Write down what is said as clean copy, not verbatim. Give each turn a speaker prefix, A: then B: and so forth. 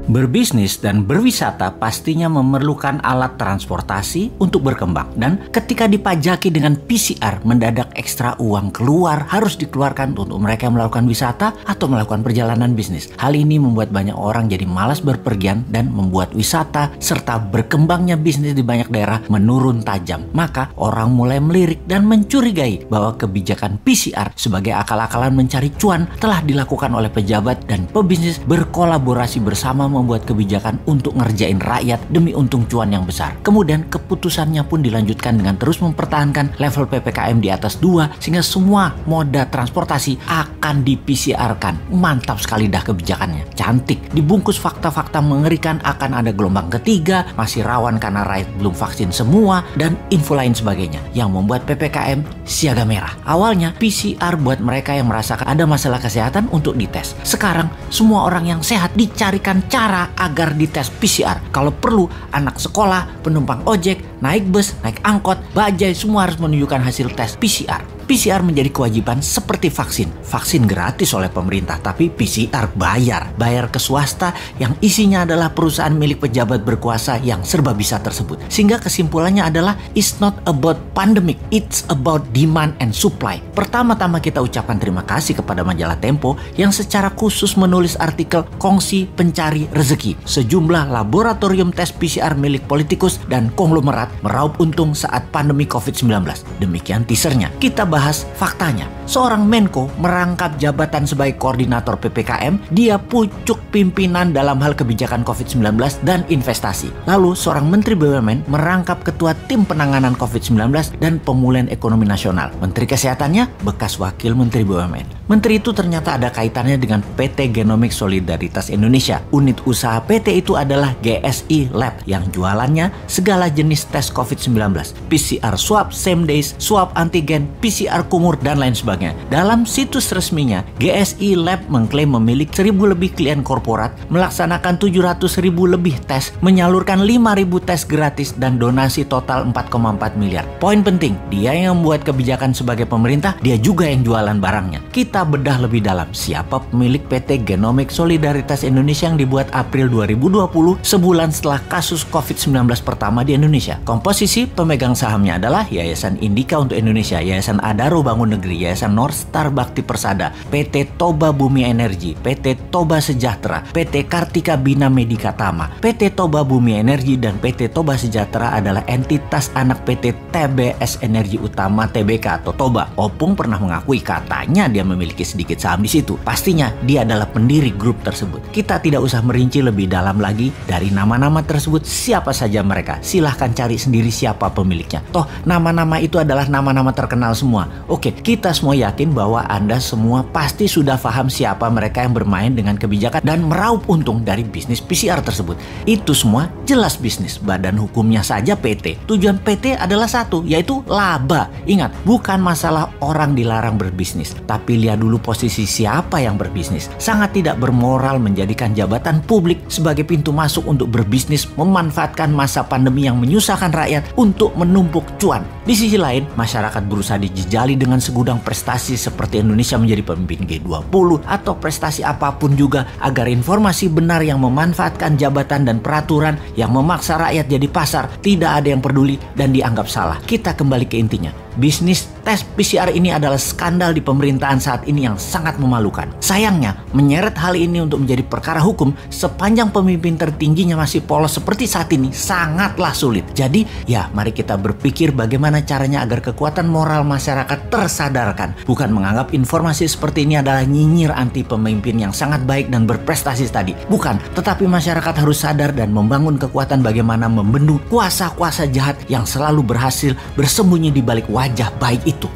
A: Berbisnis dan berwisata pastinya memerlukan alat transportasi untuk berkembang. Dan ketika dipajaki dengan PCR, mendadak ekstra uang keluar harus dikeluarkan untuk mereka yang melakukan wisata atau melakukan perjalanan bisnis. Hal ini membuat banyak orang jadi malas berpergian dan membuat wisata serta berkembangnya bisnis di banyak daerah menurun tajam. Maka orang mulai melirik dan mencurigai bahwa kebijakan PCR sebagai akal-akalan mencari cuan telah dilakukan oleh pejabat dan pebisnis berkolaborasi bersama membuat kebijakan untuk ngerjain rakyat demi untung cuan yang besar. Kemudian keputusannya pun dilanjutkan dengan terus mempertahankan level PPKM di atas 2 sehingga semua moda transportasi akan di-PCR-kan. Mantap sekali dah kebijakannya. Cantik. Dibungkus fakta-fakta mengerikan akan ada gelombang ketiga, masih rawan karena rakyat belum vaksin semua, dan info lain sebagainya yang membuat PPKM siaga merah. Awalnya PCR buat mereka yang merasakan ada masalah kesehatan untuk dites. Sekarang semua orang yang sehat dicarikan cara agar dites PCR. Kalau perlu, anak sekolah, penumpang ojek, naik bus, naik angkot, bajai, semua harus menunjukkan hasil tes PCR. PCR menjadi kewajiban seperti vaksin. Vaksin gratis oleh pemerintah, tapi PCR bayar. Bayar ke swasta yang isinya adalah perusahaan milik pejabat berkuasa yang serba bisa tersebut. Sehingga kesimpulannya adalah it's not about pandemic, it's about demand and supply. Pertama-tama kita ucapkan terima kasih kepada majalah Tempo yang secara khusus menulis artikel Kongsi Pencari Rezeki. Sejumlah laboratorium tes PCR milik politikus dan konglomerat meraup untung saat pandemi COVID-19. Demikian teasernya. Kita bahas faktanya. Seorang Menko merangkap jabatan sebagai koordinator PPKM, dia pucuk pimpinan dalam hal kebijakan COVID-19 dan investasi. Lalu seorang Menteri BUMN merangkap ketua tim penanganan COVID-19 dan pemulihan ekonomi nasional. Menteri Kesehatannya bekas wakil Menteri BUMN. Menteri itu ternyata ada kaitannya dengan PT Genomics Solidaritas Indonesia. Unit usaha PT itu adalah GSI Lab yang jualannya segala jenis tes COVID-19. PCR swab, same days, swab antigen, PCR kumur, dan lain sebagainya. Dalam situs resminya, GSI Lab mengklaim memiliki 1.000 lebih klien korporat, melaksanakan 700.000 lebih tes, menyalurkan 5.000 tes gratis, dan donasi total 4,4 miliar. Poin penting, dia yang membuat kebijakan sebagai pemerintah, dia juga yang jualan barangnya. Kita bedah lebih dalam, siapa pemilik PT Genomics Solidaritas Indonesia yang dibuat April 2020, sebulan setelah kasus COVID-19 pertama di Indonesia. Komposisi pemegang sahamnya adalah Yayasan Indika untuk Indonesia, Yayasan Adaro Bangun Negeri, Yayasan North Star Bakti Persada, PT Toba Bumi Energi, PT Toba Sejahtera, PT Kartika Bina Medika Tama. PT Toba Bumi Energi dan PT Toba Sejahtera adalah entitas anak PT TBS Energi Utama Tbk atau Toba. Opung pernah mengakui katanya dia memiliki sedikit saham di situ. Pastinya dia adalah pendiri grup tersebut. Kita tidak usah merinci lebih dalam lagi dari nama-nama tersebut siapa saja mereka. Silahkan cari sendiri siapa pemiliknya. Toh nama-nama itu adalah nama-nama terkenal semua. Oke, kita semua yakin bahwa Anda semua pasti sudah paham siapa mereka yang bermain dengan kebijakan dan meraup untung dari bisnis PCR tersebut. Itu semua jelas bisnis. Badan hukumnya saja PT. Tujuan PT adalah satu, yaitu laba. Ingat, bukan masalah orang dilarang berbisnis, tapi lihat dulu posisi siapa yang berbisnis. Sangat tidak bermoral menjadikan jabatan publik sebagai pintu masuk untuk berbisnis, memanfaatkan masa pandemi yang menyusahkan rakyat untuk menumpuk cuan. Di sisi lain, masyarakat berusaha dijejali dengan segudang prestasi seperti Indonesia menjadi pemimpin G20 atau prestasi apapun juga agar informasi benar yang memanfaatkan jabatan dan peraturan yang memaksa rakyat jadi pasar tidak ada yang peduli dan dianggap salah. Kita kembali ke intinya. Bisnis tes PCR ini adalah skandal di pemerintahan saat ini yang sangat memalukan. Sayangnya, menyeret hal ini untuk menjadi perkara hukum sepanjang pemimpin tertingginya masih polos seperti saat ini sangatlah sulit. Jadi, ya mari kita berpikir bagaimana caranya agar kekuatan moral masyarakat tersadarkan. Bukan menganggap informasi seperti ini adalah nyinyir anti pemimpin yang sangat baik dan berprestasi tadi. Bukan, tetapi masyarakat harus sadar dan membangun kekuatan bagaimana membendung kuasa-kuasa jahat yang selalu berhasil bersembunyi di balik wajah baik itu.